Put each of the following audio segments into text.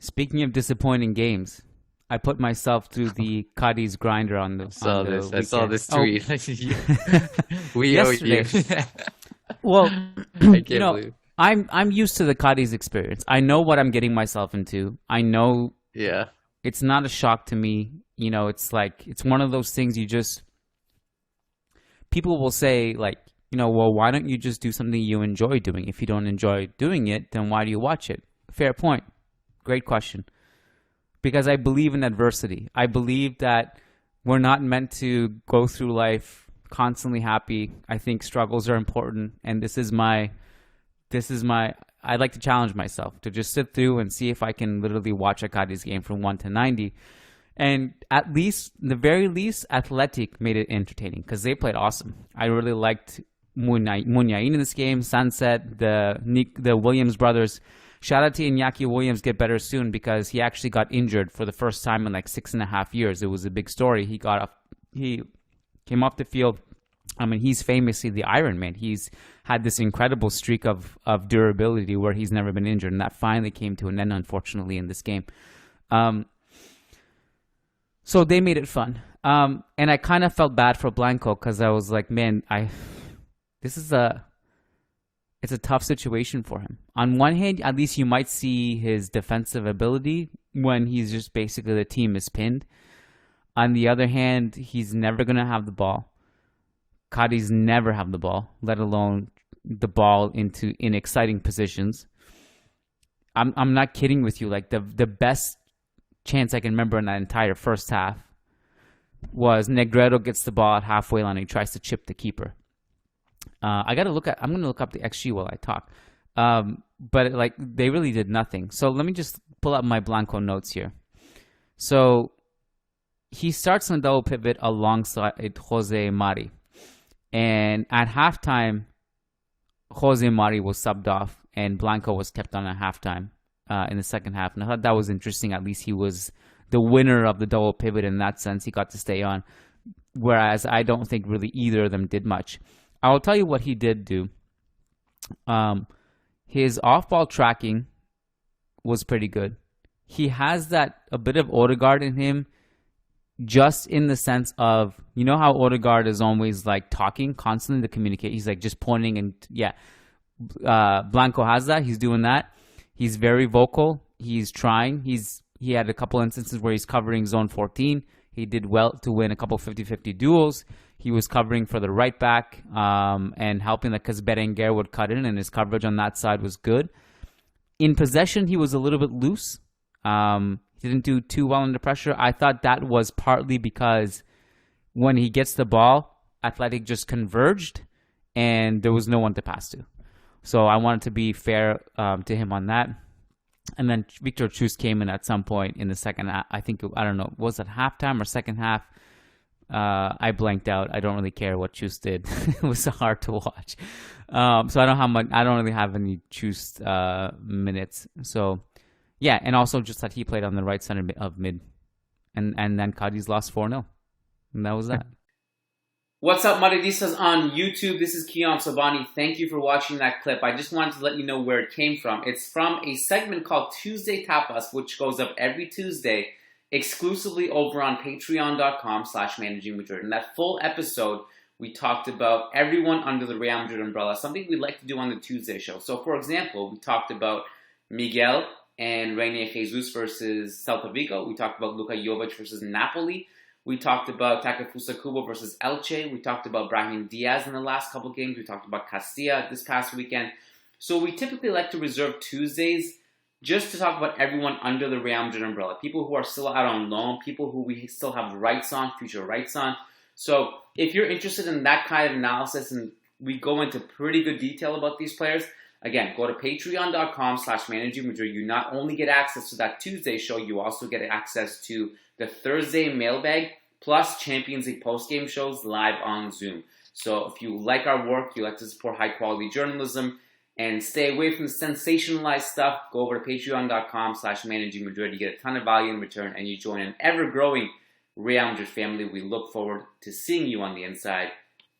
Speaking of disappointing games, I put myself through the Cadiz grinder on the I saw weekend. this Oh, tweet. We owe you. yesterday. Well, I you can't know, believe. I'm used to the Cadiz experience. I know what I'm getting myself into. I know Yeah. it's not a shock to me. It's like it's one of those things you just people will say like, well, why don't you just do something you enjoy doing? If you don't enjoy doing it, then why do you watch it? Fair point. Great question. Because I believe in adversity. I believe that we're not meant to go through life constantly happy. I think struggles are important, and this is my I'd like to challenge myself to just sit through and see if I can literally watch a Cadiz game from 1 to 90. And at least, the very least, Athletic made it entertaining because they played awesome. I really liked Munyain in this game, Sunset, the Williams brothers. Shout out to Iñaki Williams, get better soon because he actually got injured for the first time in like 6.5 years. It was a big story. He came off the field. I mean, he's famously the Iron Man. He's had this incredible streak of durability where he's never been injured, and that finally came to an end, unfortunately, in this game. So they made it fun. And I kind of felt bad for Blanco because I was like, man, this is it's a tough situation for him. On one hand, at least you might see his defensive ability when he's just basically the team is pinned. On the other hand, he's never going to have the ball. Cadiz never have the ball, let alone the ball in exciting positions. I'm not kidding with you. Like the best chance I can remember in that entire first half was Negredo gets the ball at halfway line and he tries to chip the keeper. I'm going to look up the XG while I talk. But like they really did nothing. So let me just pull up my Blanco notes here. So he starts on double pivot alongside Jose Mari. And at halftime, Jose Mari was subbed off and Blanco was kept on at halftime in the second half. And I thought that was interesting. At least he was the winner of the double pivot in that sense. He got to stay on. Whereas I don't think really either of them did much. I'll tell you what he did do. His off-ball tracking was pretty good. He has a bit of Odegaard in him, just in the sense of, how Odegaard is always like talking constantly to communicate. He's like just pointing and Blanco has that. He's doing that. He's very vocal. He's trying. He had a couple instances where he's covering zone 14. He did well to win a couple 50-50 duels. He was covering for the right back and helping because Berenguer would cut in, and his coverage on that side was good. In possession, he was a little bit loose. He didn't do too well under pressure. I thought that was partly because when he gets the ball, Athletic just converged, and there was no one to pass to. So I wanted to be fair to him on that. And then Victor Chus came in at some point in the second half. I don't know, was it halftime or second half? I blanked out. I don't really care what Chus did. It was hard to watch. So I don't really have any Chus minutes. So yeah, and also just that he played on the right center of mid. And then Cadiz lost 4-0. And that was that. What's up, Madridistas on YouTube? This is Kiyan Sobani. Thank you for watching that clip. I just wanted to let you know where it came from. It's from a segment called Tuesday Tapas, which goes up every Tuesday, exclusively over on patreon.com/managingmadrid. In that full episode, we talked about everyone under the Real Madrid umbrella, something we'd like to do on the Tuesday show. So, for example, we talked about Miguel and Reinier Jesus versus Celta Vigo. We talked about Luka Jovic versus Napoli. We talked about Takefusa Kubo versus Elche. We talked about Brahim Diaz in the last couple games. We talked about Castilla this past weekend. So we typically like to reserve Tuesdays just to talk about everyone under the Real Madrid umbrella. People who are still out on loan, people who we still have rights on, future rights on. So if you're interested in that kind of analysis, and we go into pretty good detail about these players, again, go to patreon.com/managingmadrid. You not only get access to that Tuesday show, you also get access to the Thursday mailbag, plus Champions League post-game shows live on Zoom. So if you like our work, you like to support high-quality journalism, and stay away from the sensationalized stuff, go over to patreon.com/managingmadrid. You get a ton of value in return, and you join an ever-growing Real Madrid family. We look forward to seeing you on the inside.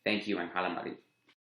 Thank you, and Hala Madrid.